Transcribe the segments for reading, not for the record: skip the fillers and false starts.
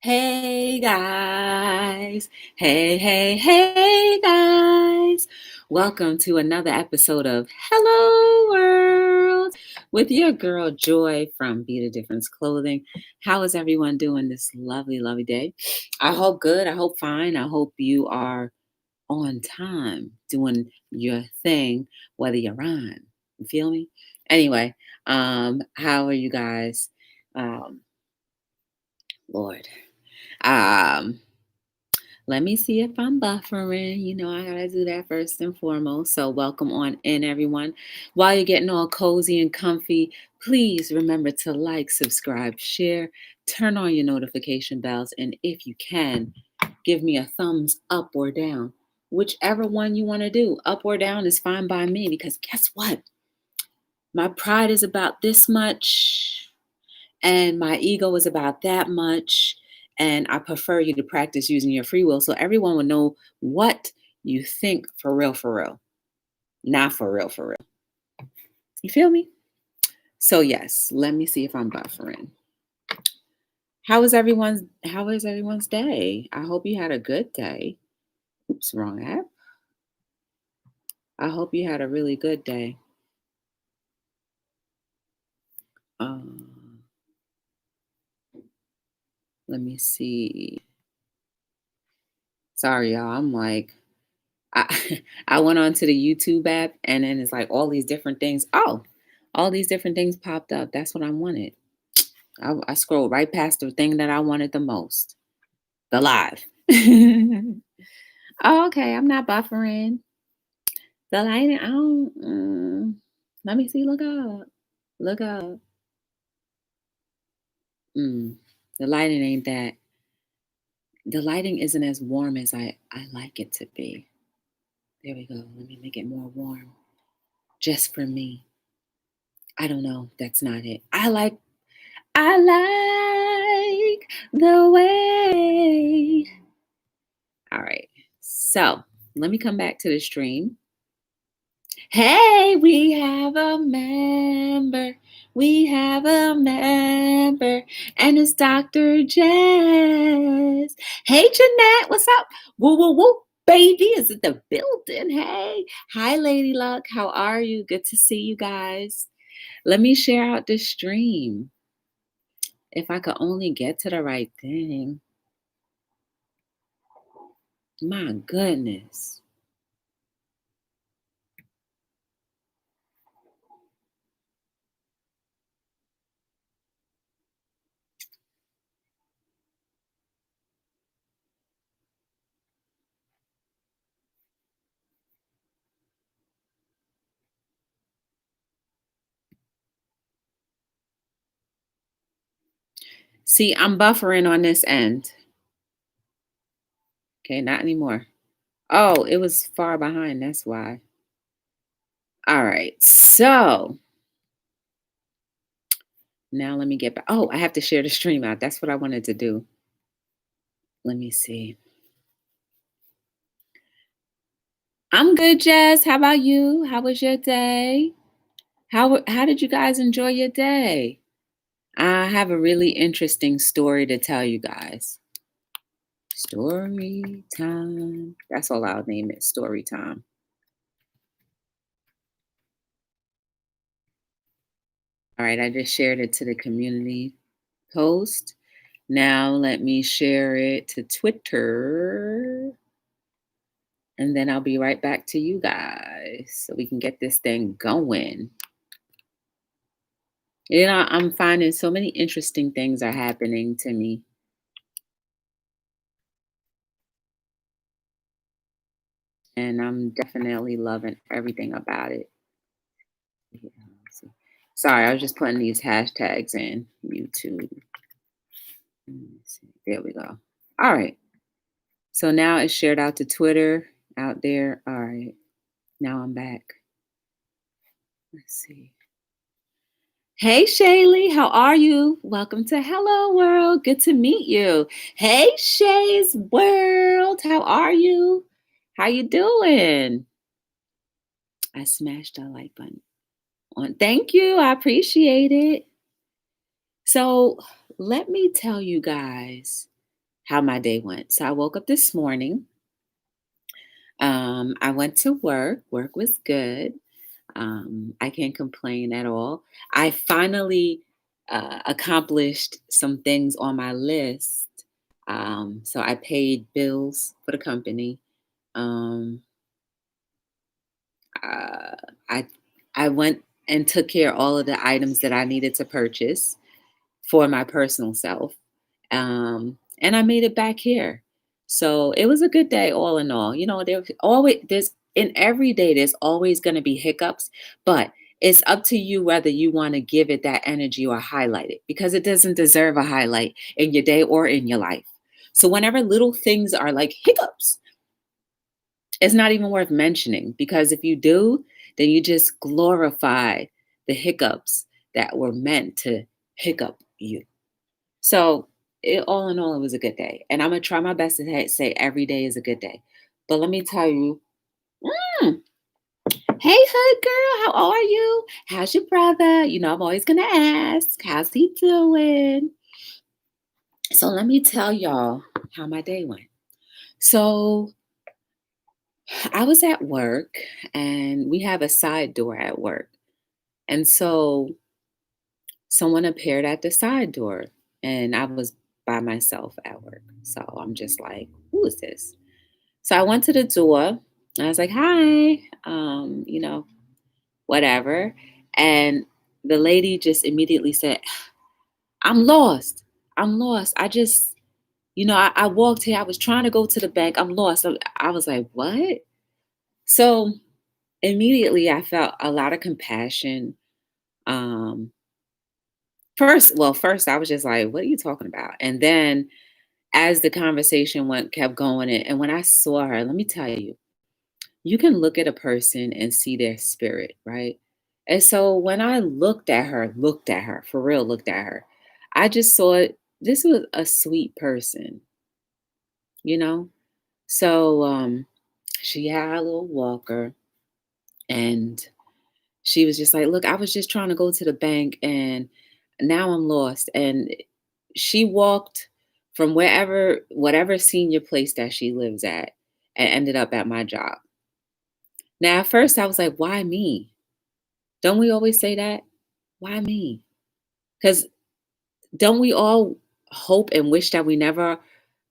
Hey guys. Hey guys. Welcome to another episode of Hello World with your girl Joy from Be the Difference Clothing. How is everyone doing this lovely day? I hope good. I hope fine. I hope you are on time doing your thing, whether you're on. You feel me? Anyway, how are you guys? Um, Lord. Um, Let me see if I'm buffering. You know, I gotta do that first and foremost. So, welcome on in, everyone. While you're getting all cozy and comfy, please remember to like, subscribe, share, turn on your notification bells, and if you can, give me a thumbs up or down. Whichever one you want to do, up or down is fine by me because guess what? My pride is about this much and my ego is about that much. And I prefer you to practice using your free will so everyone will know what you think for real, not for real, for real. You feel me? So yes, let me see if I'm buffering. How is everyone's day? I hope you had a good day. Oops, wrong app. I hope you had a really good day. Um, Let me see. Sorry, y'all. I'm like I I went onto the YouTube app and then it's like all these different things. Oh, all these different things popped up. That's what I wanted. I scrolled right past the thing that I wanted the most. The live. Oh, okay. I'm not buffering. The lighting. I don't. Let me see. Look up. Look up. Mm, the lighting ain't that. The lighting isn't as warm as I like it to be. There we go. Let me make it more warm, just for me. I don't know. That's not it. I like the way. All right. So let me come back to the stream. Hey, we have a member. We have a member. And it's Dr. Jess. Hey, Jeanette. What's up? Woo, woo, woo. Baby is in the building. Hey. Hi, Lady Luck. How are you? Good to see you guys. Let me share out the stream. If I could only get to the right thing. My goodness. See, I'm buffering on this end. Okay, not anymore. Oh, it was far behind. That's why. All right. So now let me get back. Oh, I have to share the stream out. That's what I wanted to do. Let me see. I'm good, Jess. How about you? How was your day? How did you guys enjoy your day? I have a really interesting story to tell you guys. Story time. That's all I'll name it. Story time. All right, I just shared it to the community post. Now let me share it to Twitter. And then I'll be right back to you guys so we can get this thing going. You know, I'm finding so many interesting things are happening to me. And I'm definitely loving everything about it. Yeah, let's see. Sorry, I was just putting these hashtags in YouTube. There we go. All right. So now it's shared out to Twitter out there. All right. Now I'm back. Let's see. Hey Shaylee, how are you? Welcome to Hello World. Good to meet you. Hey Shay's World, how are you? How you doing? I smashed the like button. On. Thank you. I appreciate it. So let me tell you guys. how my day went. So I woke up this morning. I went to work. Work was good. I can't complain at all. I finally accomplished some things on my list. So I paid bills for the company. Um, uh, I I went and took care of all of the items that I needed to purchase for my personal self. And I made it back here. So it was a good day all in all. There's in every day there's always going to be hiccups, but it's up to you whether you want to give it that energy or highlight it because it doesn't deserve a highlight in your day or in your life. So whenever little things are like hiccups, it's not even worth mentioning because if you do, then you just glorify the hiccups that were meant to hiccup you. So, all in all, it was a good day, and I'm gonna try my best to say every day is a good day. But let me tell you, mm, hey, hood girl, how are you? How's your brother? I'm always gonna ask, how's he doing? So let me tell y'all how my day went. So I was at work, and we have a side door at work, and so someone appeared at the side door, and I was by myself at work. So I'm just like, who is this? So I went to the door and I was like, hi, whatever. And the lady just immediately said, I'm lost. I'm lost. I walked here. I was trying to go to the bank. I'm lost. I was like, what? So immediately I felt a lot of compassion. Um, first I was just like, what are you talking about? And then as the conversation kept going, and when I saw her, let me tell you, you can look at a person and see their spirit, right? And so when I looked at her, for real, looked at her, I just saw this was a sweet person, you know? So she had a little walker and she was just like, look, I was just trying to go to the bank and now I'm lost. And she walked from whatever senior place that she lives at and ended up at my job. Now, at first, I was like, why me? Don't we always say that? Why me? Because don't we all hope and wish that we never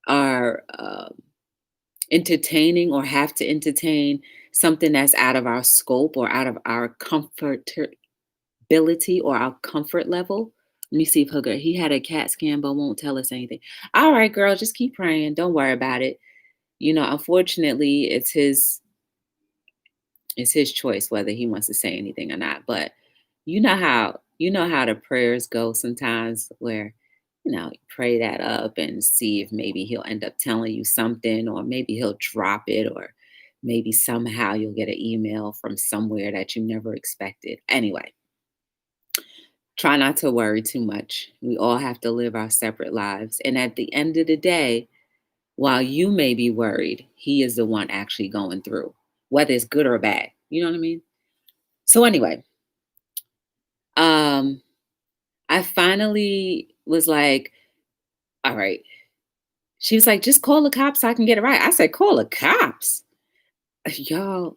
are entertaining or have to entertain something that's out of our scope or out of our comfortability or our comfort level? Let me see if Hooker, he had a CAT scan but won't tell us anything. All right, girl, just keep praying. Don't worry about it. Unfortunately, it's his choice whether he wants to say anything or not. But you know how the prayers go sometimes where you pray that up and see if maybe he'll end up telling you something or maybe he'll drop it or maybe somehow you'll get an email from somewhere that you never expected. Anyway, try not to worry too much. We all have to live our separate lives. And at the end of the day, while you may be worried, he is the one actually going through, whether it's good or bad. You know what I mean? So anyway, um, I finally was like, all right. She was like, just call the cops so I can get it right. I said, call the cops. Y'all,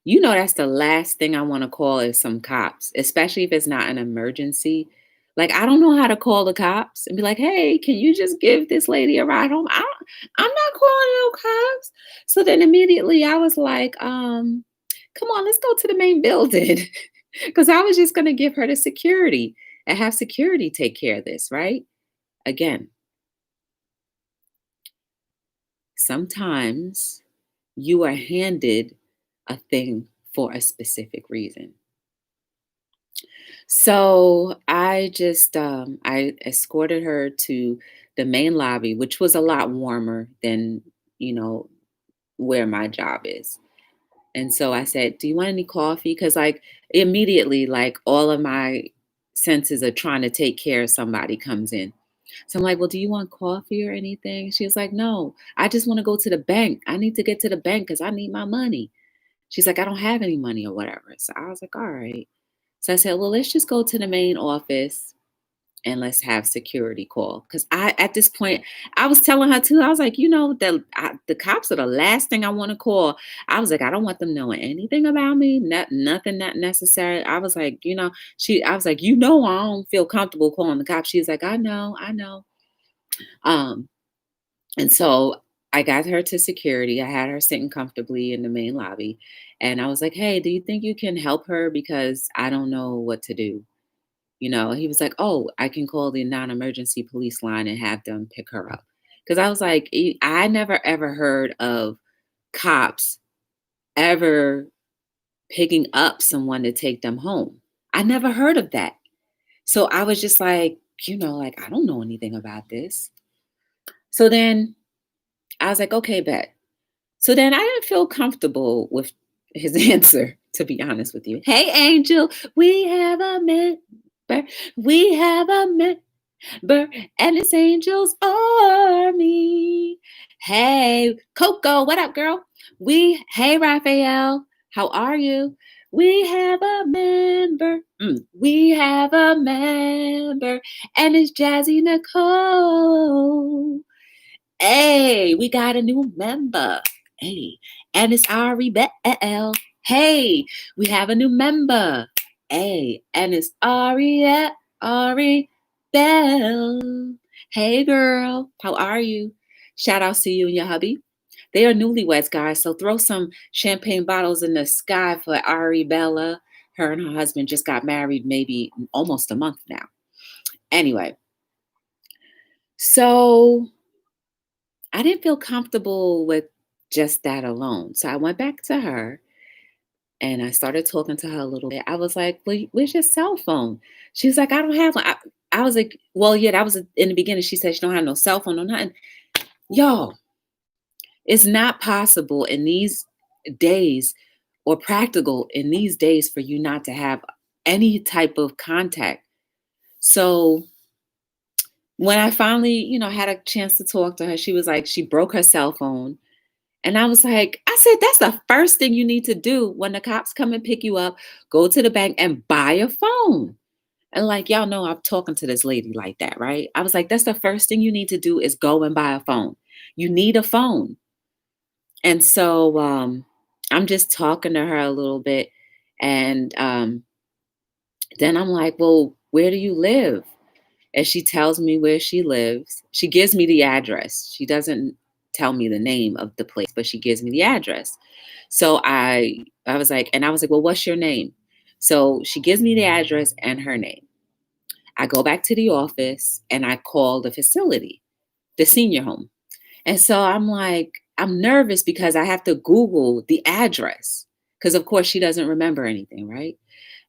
that's the last thing I want to call is some cops, especially if it's not an emergency. Like, I don't know how to call the cops and be like, hey, can you just give this lady a ride home? I'm not calling no cops. So then immediately I was like, come on, let's go to the main building. Because I was just going to give her the security and have security take care of this, right? Again, sometimes you are handed a thing for a specific reason. So I escorted her to the main lobby, which was a lot warmer than, you know, where my job is. And so I said, "Do you want any coffee?" Because like immediately, like all of my senses are trying to take care of somebody comes in. So I'm like, "Well, do you want coffee or anything?" She was like, "No, I just want to go to the bank. I need to get to the bank because I need my money." She's like, "I don't have any money or whatever." So I was like, "All right." So I said, "Well, let's just go to the main office and let's have security call. Because at this point, I was telling her too. I was like, the cops are the last thing I want to call. I was like, I don't want them knowing anything about me. Nothing not necessary. I was like, I was like, I don't feel comfortable calling the cops. She's like, I know. Um, and so I got her to security. I had her sitting comfortably in the main lobby. And I was like, hey, do you think you can help her? Because I don't know what to do. He was like, oh, I can call the non-emergency police line and have them pick her up. Because I was like, I never ever heard of cops ever picking up someone to take them home. I never heard of that. So I was just like, like, I don't know anything about this. So then I was like, okay, bet. So then I didn't feel comfortable with his answer, to be honest with you. Hey, Angel, we have a member. We have a member, and it's Angel's Army. Hey, Coco, what up, girl? Hey, Raphael, how are you? We have a member. We have a member, and it's Jazzy Nicole. Hey, we got a new member. Hey, and it's Ari Bell. Hey, we have a new member. Hey, and it's Ari Bell. Hey, girl, how are you? Shout out to you and your hubby. They are newlyweds, guys. So throw some champagne bottles in the sky for Ari Bella. Her and her husband just got married maybe almost a month now. Anyway, so I didn't feel comfortable with just that alone. So I went back to her and I started talking to her a little bit. I was like, well, where's your cell phone? She was like, I don't have one. I was like, well, yeah, that was in the beginning. She said she don't have no cell phone or nothing. Y'all, it's not possible in these days or practical in these days for you not to have any type of contact. So when I finally, had a chance to talk to her, she was like, she broke her cell phone. And I was like, I said, that's the first thing you need to do when the cops come and pick you up, go to the bank and buy a phone. And like, y'all know I'm talking to this lady like that, right? I was like, that's the first thing you need to do is go and buy a phone. You need a phone. And so I'm just talking to her a little bit. And then I'm like, well, where do you live? And she tells me where she lives. She gives me the address. She doesn't tell me the name of the place, but she gives me the address. So I was like, well, what's your name? So she gives me the address and her name. I go back to the office and I call the facility, the senior home. And so I'm like, I'm nervous because I have to Google the address because, of course, she doesn't remember anything, right?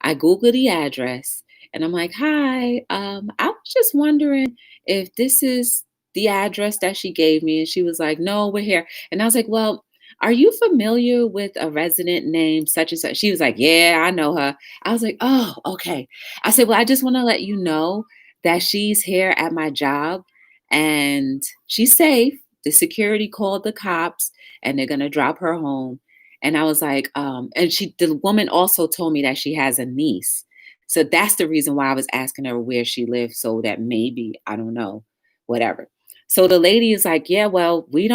I Google the address and I'm like, hi, I was just wondering if this is the address that she gave me. And she was like, no, we're here. And I was like, well, are you familiar with a resident named such and such? She was like, yeah, I know her. I was like, oh, okay. I said, well, I just want to let you know that she's here at my job and she's safe. The security called the cops and they're going to drop her home. And I was like, the woman also told me that she has a niece. So that's the reason why I was asking her where she lived, so that maybe, I don't know, whatever. So the lady is like, yeah, well, we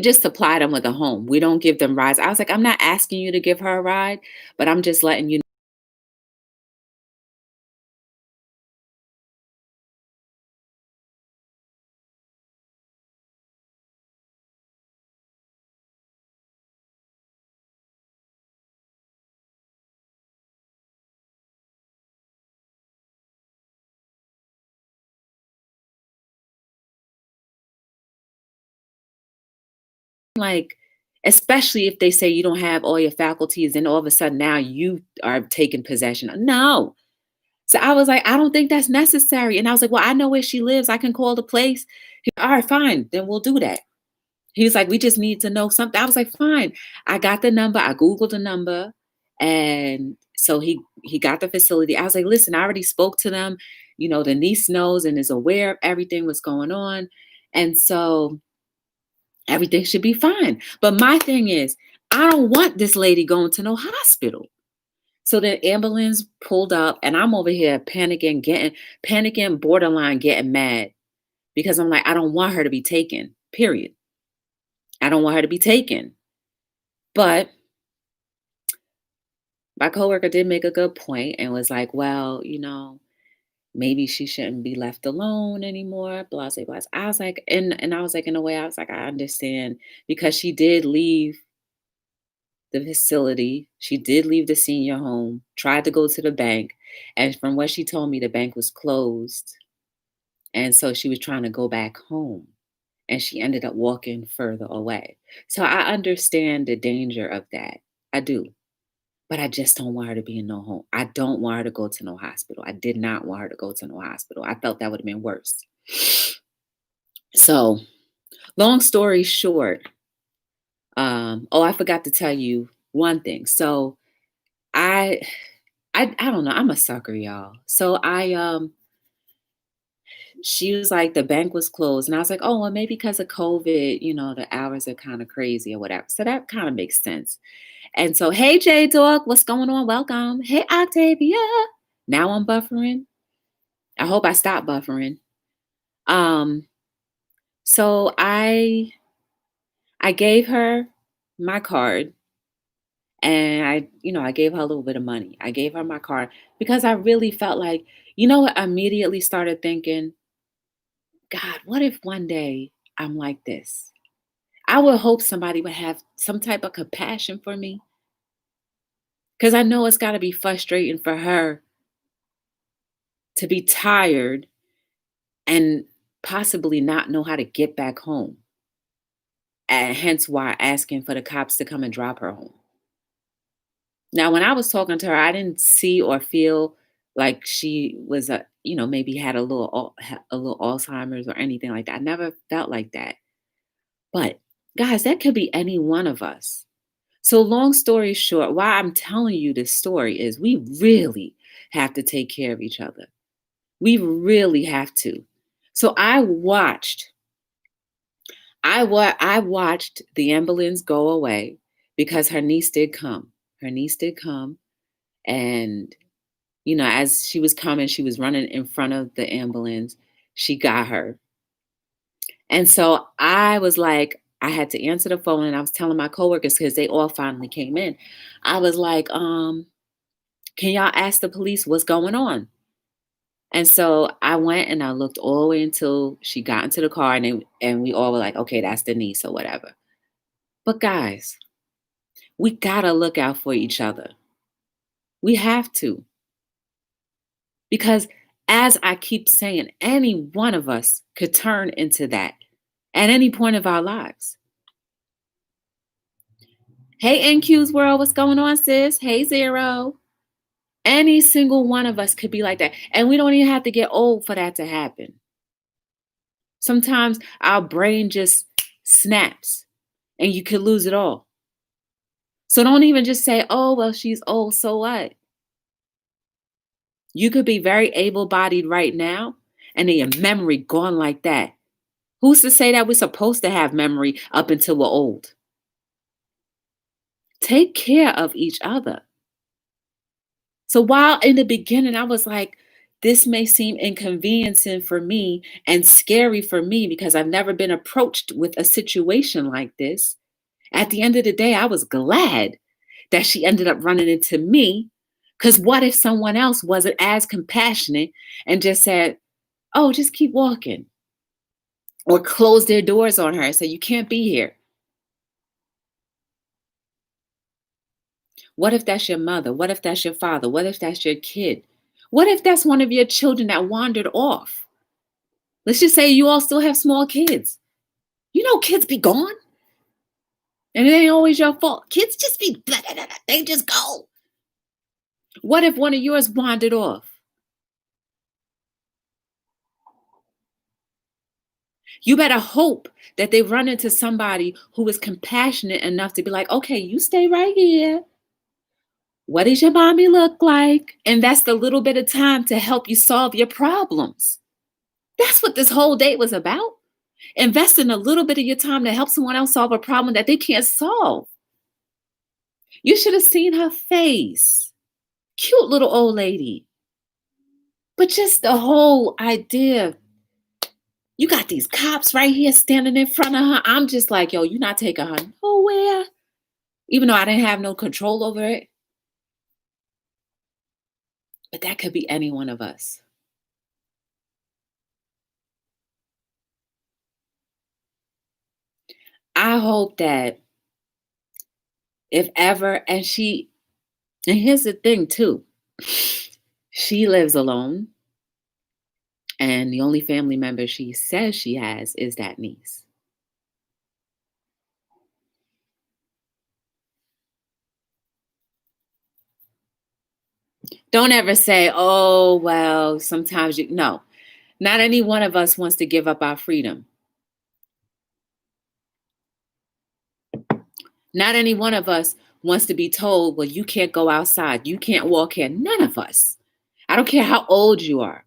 just supply them with a home. We don't give them rides. I was like, I'm not asking you to give her a ride, but I'm just letting you know. Like, especially if they say you don't have all your faculties and all of a sudden now you are taking possession. No. So I was like, I don't think that's necessary. And I was like, well, I know where she lives. I can call the place. All right, fine. Then we'll do that. He was like, we just need to know something. I was like, fine. I got the number. I Googled the number. And so he got the facility. I was like, listen, I already spoke to them. The niece knows and is aware of everything was going on. And so everything should be fine. But my thing is, I don't want this lady going to no hospital. So the ambulance pulled up and I'm over here panicking, borderline getting mad because I'm like, I don't want her to be taken, period. I don't want her to be taken. But my coworker did make a good point and was like, well, maybe she shouldn't be left alone anymore, blah, blah, blah. I was like, and I was like, in a way, I was like, I understand because she did leave the facility. She did leave the senior home, tried to go to the bank. And from what she told me, the bank was closed. And so she was trying to go back home and she ended up walking further away. So I understand the danger of that. I do. But I just don't want her to be in no home. I don't want her to go to no hospital. I did not want her to go to no hospital. I felt that would have been worse. So, long story short, I forgot to tell you one thing. So I I don't know. I'm a sucker, y'all. So she was like, the bank was closed. And I was like, oh, well, maybe because of COVID, the hours are kind of crazy or whatever. So that kind of makes sense. And so, hey, J Dog, what's going on? Welcome. Hey, Octavia. Now I'm buffering. I hope I stop buffering. Um, so I gave her my card and I gave her a little bit of money. I gave her my card because I really felt like, what I immediately started thinking, God, what if one day I'm like this? I would hope somebody would have some type of compassion for me because I know it's got to be frustrating for her to be tired and possibly not know how to get back home. And hence why asking for the cops to come and drop her home. Now, when I was talking to her, I didn't see or feel like she was maybe had a little Alzheimer's or anything like that. I never felt like that. But guys, that could be any one of us. So long story short, why I'm telling you this story is we really have to take care of each other. We really have to. So I watched the ambulance go away because her niece did come. Her niece did come and as she was coming, she was running in front of the ambulance. She got her. And so I was like, I had to answer the phone and I was telling my coworkers because they all finally came in. I was like, can y'all ask the police what's going on? And so I went and I looked all the way until she got into the car and we all were like, okay, that's Denise or whatever. But guys, we gotta look out for each other. We have to. Because as I keep saying, any one of us could turn into that at any point of our lives. Hey, NQ's world, what's going on, sis? Hey, Zero. Any single one of us could be like that. And we don't even have to get old for that to happen. Sometimes our brain just snaps and you could lose it all. So don't even just say, oh, well, she's old, so what? You could be very able-bodied right now and then your memory gone like that. Who's to say that we're supposed to have memory up until we're old? Take care of each other. So while in the beginning I was like, this may seem inconveniencing for me and scary for me because I've never been approached with a situation like this. At the end of the day, I was glad that she ended up running into me. Because what if someone else wasn't as compassionate and just said, oh, just keep walking? Or close their doors on her and say, you can't be here. What if that's your mother? What if that's your father? What if that's your kid? What if that's one of your children that wandered off? Let's just say you all still have small kids. Kids be gone. And it ain't always your fault. Kids just be, blah, blah, blah, they just go. What if one of yours wandered off? You better hope that they run into somebody who is compassionate enough to be like, okay, you stay right here. What does your mommy look like? And that's the little bit of time to help you solve your problems. That's what this whole date was about. Investing a little bit of your time to help someone else solve a problem that they can't solve. You should have seen her face. Cute little old lady. But just the whole idea, you got these cops right here standing in front of her. I'm just like, yo, you're not taking her nowhere. Even though I didn't have no control over it. But that could be any one of us. I hope that if ever, and here's the thing too, she lives alone, and the only family member she says she has is that niece. Don't ever say, oh, well, sometimes no, not any one of us wants to give up our freedom. Not any one of us wants to be told, well, you can't go outside. You can't walk here. None of us. I don't care how old you are,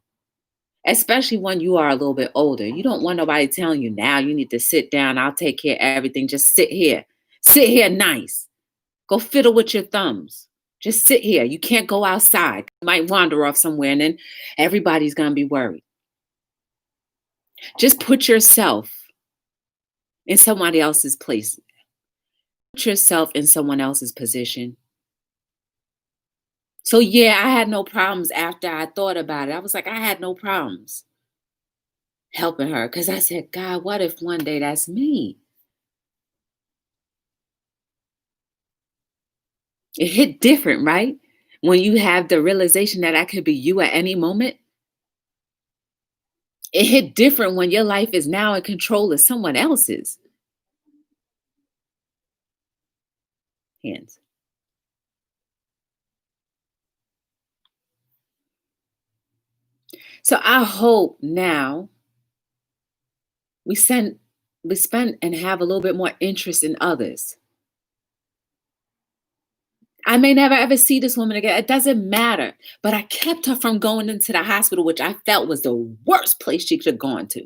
especially when you are a little bit older. You don't want nobody telling you now you need to sit down. I'll take care of everything. Just sit here. Sit here nice. Go fiddle with your thumbs. Just sit here. You can't go outside. You might wander off somewhere and then everybody's going to be worried. Just put yourself in somebody else's place. Put yourself in someone else's position. So yeah, I had no problems after I thought about it. I was like, I had no problems helping her because I said, God, what if one day that's me? It hit different, right? When you have the realization that could be you at any moment. It hit different when your life is now in control of someone else's hands. So I hope now we send we spend and have a little bit more interest in others. I may never ever see this woman again. It doesn't matter. But I kept her from going into the hospital, which I felt was the worst place she could have gone to.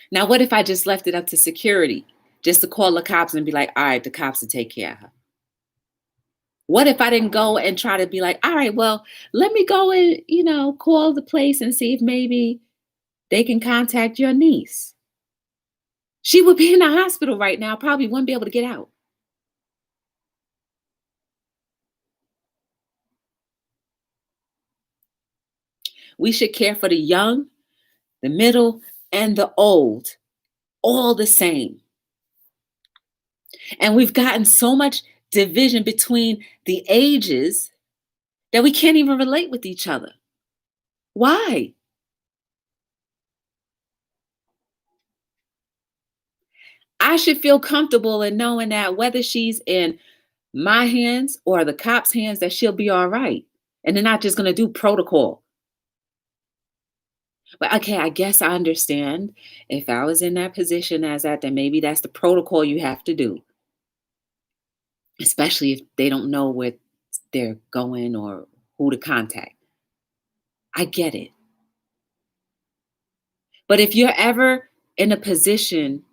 Now, what if I just left it up to security, just to call the cops and be like, all right, the cops will take care of her? What if I didn't go and try to be like, all right, well, let me go and, call the place and see if maybe they can contact your niece? She would be in the hospital right now, probably wouldn't be able to get out. We should care for the young, the middle, and the old, all the same. And we've gotten so much division between the ages that we can't even relate with each other. Why? I should feel comfortable in knowing that whether she's in my hands or the cops' hands, that she'll be all right. And they're not just going to do protocol. But okay, I guess I understand. If I was in that position as that, then maybe that's the protocol you have to do, especially if they don't know where they're going or who to contact. I get it. But if you're ever in a position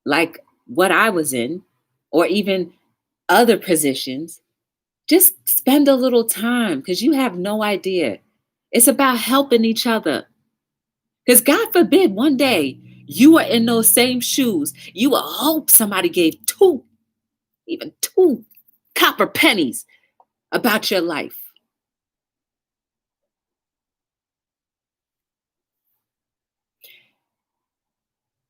like what I was in, or even other positions, just spend a little time because you have no idea. It's about helping each other. Because God forbid one day you are in those same shoes. You will hope somebody gave even two copper pennies about your life.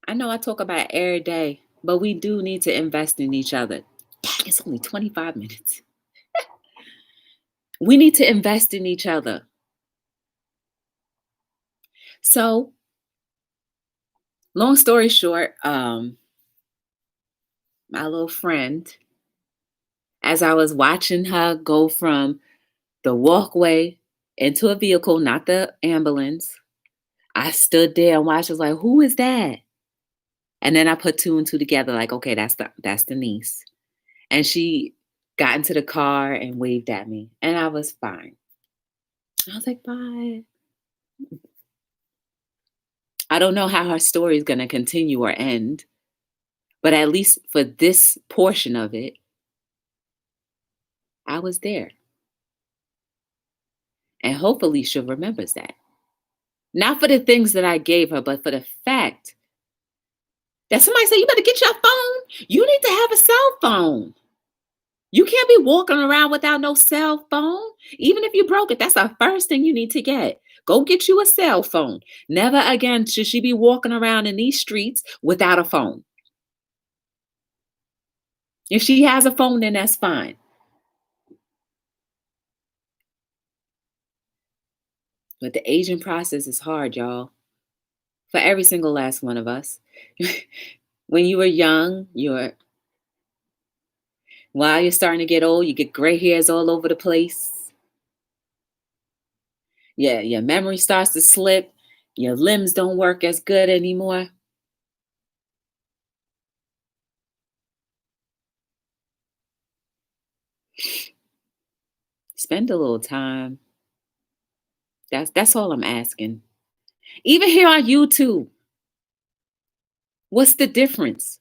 I know I talk about it every day, but we do need to invest in each other. Dang, it's only 25 minutes. We need to invest in each other. So, long story short, my little friend, as I was watching her go from the walkway into a vehicle, not the ambulance, I stood there and watched. I was like, "Who is that?" And then I put two and two together, like, "Okay, that's the niece." And she got into the car and waved at me, and I was fine. I was like, "Bye." I don't know how her story is gonna continue or end, But at least for this portion of it, I was there. And hopefully she remembers that. Not for the things that I gave her, but for the fact that somebody said, you better get your phone. You need to have a cell phone. You can't be walking around without no cell phone. Even if you broke it, that's the first thing you need to get. Go get you a cell phone. Never again should she be walking around in these streets without a phone. If she has a phone, then that's fine. But the aging process is hard, y'all. For every single last one of us. When you were young, while you're starting to get old, you get gray hairs all over the place. Yeah, your memory starts to slip. Your limbs don't work as good anymore. Spend a little time. That's all I'm asking. Even here on YouTube, what's the difference?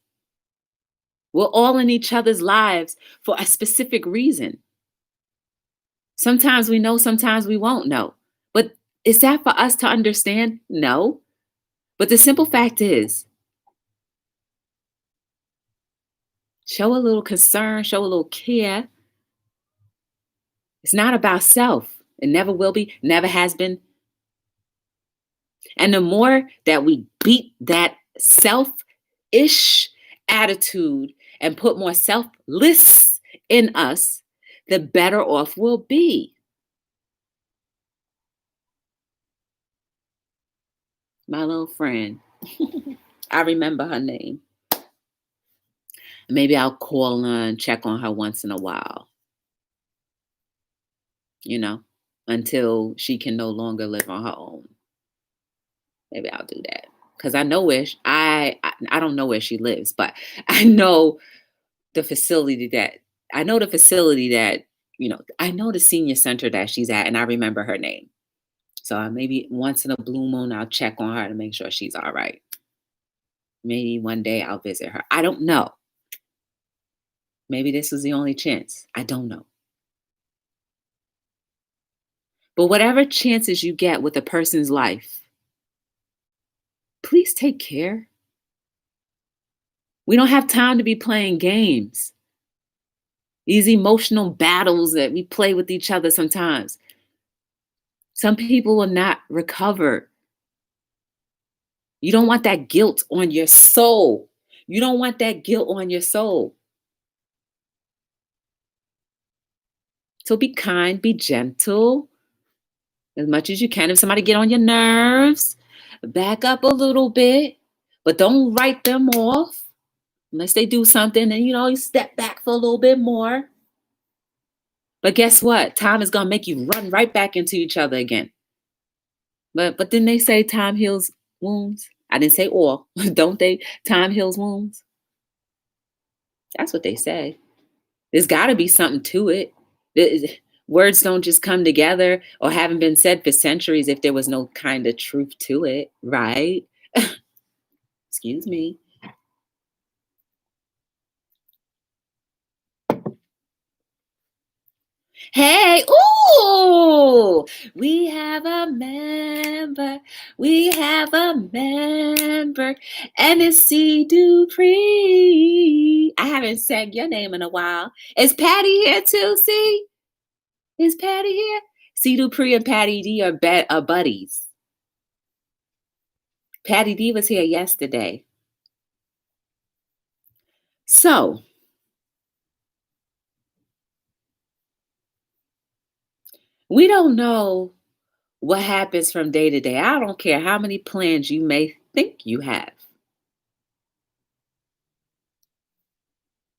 We're all in each other's lives for a specific reason. Sometimes we know, sometimes we won't know. But is that for us to understand? No. But the simple fact is, show a little concern, show a little care. It's not about self. It never will be, never has been. And the more that we beat that self-ish attitude and put more selfless in us, the better off we'll be. My little friend, I remember her name. Maybe I'll call her and check on her once in a while, until she can no longer live on her own. Maybe I'll do that. Because I know I don't know where she lives, but I know the facility that I know the facility that, I know the senior center that she's at, and I remember her name. So maybe once in a blue moon, I'll check on her to make sure she's all right. Maybe one day I'll visit her. I don't know. Maybe this is the only chance. I don't know. But whatever chances you get with a person's life, please take care. We don't have time to be playing games. These emotional battles that we play with each other sometimes. Some people will not recover. You don't want that guilt on your soul. You don't want that guilt on your soul. So be kind, be gentle as much as you can. If somebody get on your nerves, back up a little bit, but don't write them off unless they do something and, you step back for a little bit more. But guess what? Time is going to make you run right back into each other again. But didn't they say time heals wounds? I didn't say all. Don't they? Time heals wounds. That's what they say. There's got to be something to it. Words don't just come together or haven't been said for centuries if there was no kind of truth to it, right? Excuse me. Hey, ooh, we have a member. We have a member, and it's C. Dupree. I haven't said your name in a while. Is Patty here too, C? Is Patty here? C. Dupree and Patty D are buddies. Patty D was here yesterday. So, we don't know what happens from day to day. I don't care how many plans you may think you have.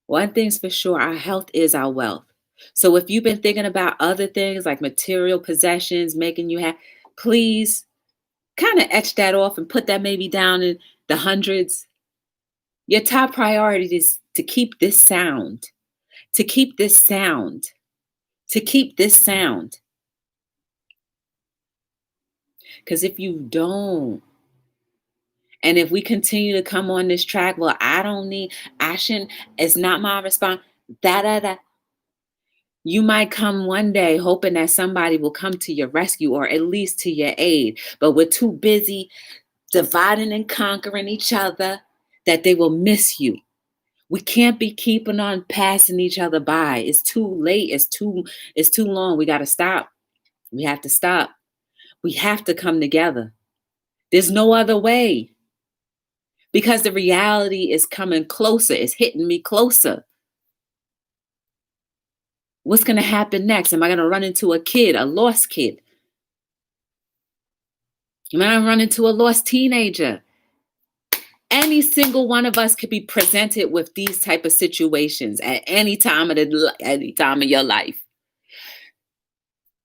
One thing's for sure, our health is our wealth. So if you've been thinking about other things like material possessions making you happy, please kind of etch that off and put that maybe down in the hundreds. Your top priority is to keep this sound, to keep this sound, to keep this sound. Because if you don't, And if we continue to come on this track, well, I shouldn't, it's not my response, da da da. You might come one day hoping that somebody will come to your rescue or at least to your aid, but we're too busy dividing and conquering each other that they will miss you. We can't be keeping on passing each other by. It's too late. It's too long. We got to stop. We have to stop. We have to come together. There's no other way because the reality is coming closer. It's hitting me closer. What's going to happen next? Am I going to run into a kid, a lost kid? Am I going to run into a lost teenager? Any single one of us could be presented with these type of situations at any time of your life.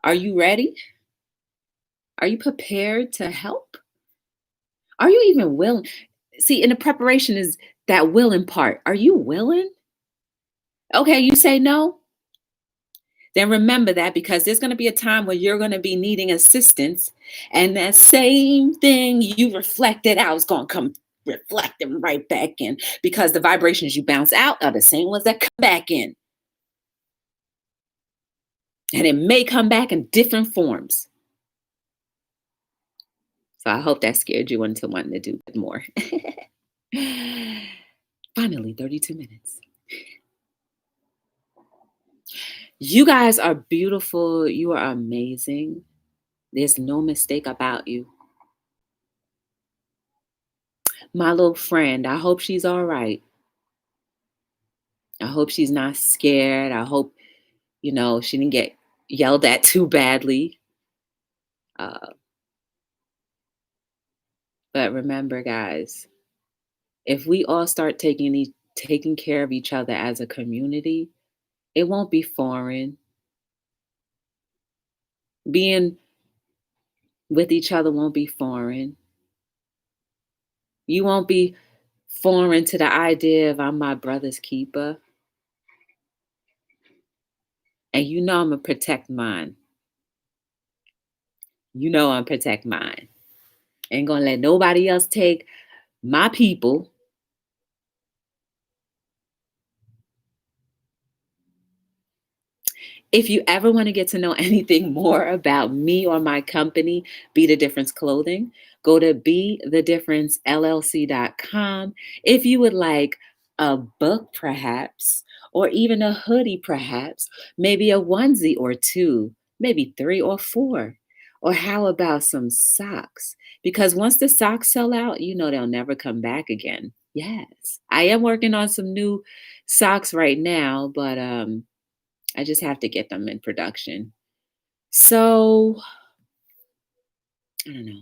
Are you ready? Are you prepared to help? Are you even willing? See, in the preparation is that willing part. Are you willing? Okay, you say no. Then remember that because there's going to be a time where you're going to be needing assistance, and that same thing you reflected out is going to come reflecting right back in because the vibrations you bounce out are the same ones that come back in. And it may come back in different forms. So I hope that scared you into wanting to do it more. Finally, 32 minutes. You guys are beautiful. You are amazing. There's no mistake about you. My little friend, I hope she's all right. I hope she's not scared. I hope, she didn't get yelled at too badly. But remember, guys, if we all start taking care of each other as a community, it won't be foreign. Being with each other won't be foreign. You won't be foreign to the idea of I'm my brother's keeper. And I'm going to protect mine. I'm protect mine. Ain't going to let nobody else take my people. If you ever want to get to know anything more about me or my company, Be the Difference Clothing, go to BeTheDifferenceLLC.com. If you would like a book, perhaps, or even a hoodie, perhaps, maybe a onesie or two, maybe 3 or 4. Or how about some socks? Because once the socks sell out, they'll never come back again. Yes. I am working on some new socks right now, but I just have to get them in production. So, I don't know.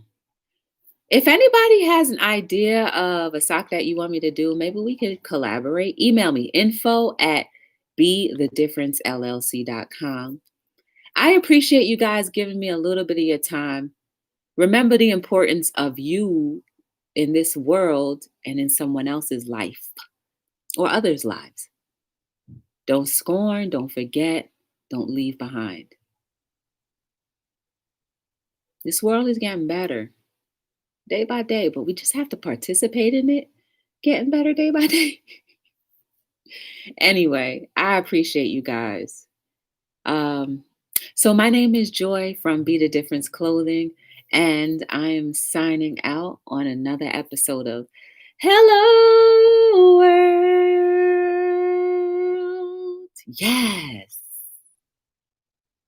If anybody has an idea of a sock that you want me to do, maybe we could collaborate. Email me info@BeTheDifferenceLLC.com. I appreciate you guys giving me a little bit of your time. Remember the importance of you in this world and in someone else's life or others' lives. Don't scorn, don't forget, don't leave behind. This world is getting better day by day, but we just have to participate in it, getting better day by day. Anyway, I appreciate you guys. So my name is Joy from Be the Difference Clothing, and I am signing out on another episode of Hello World. Yes.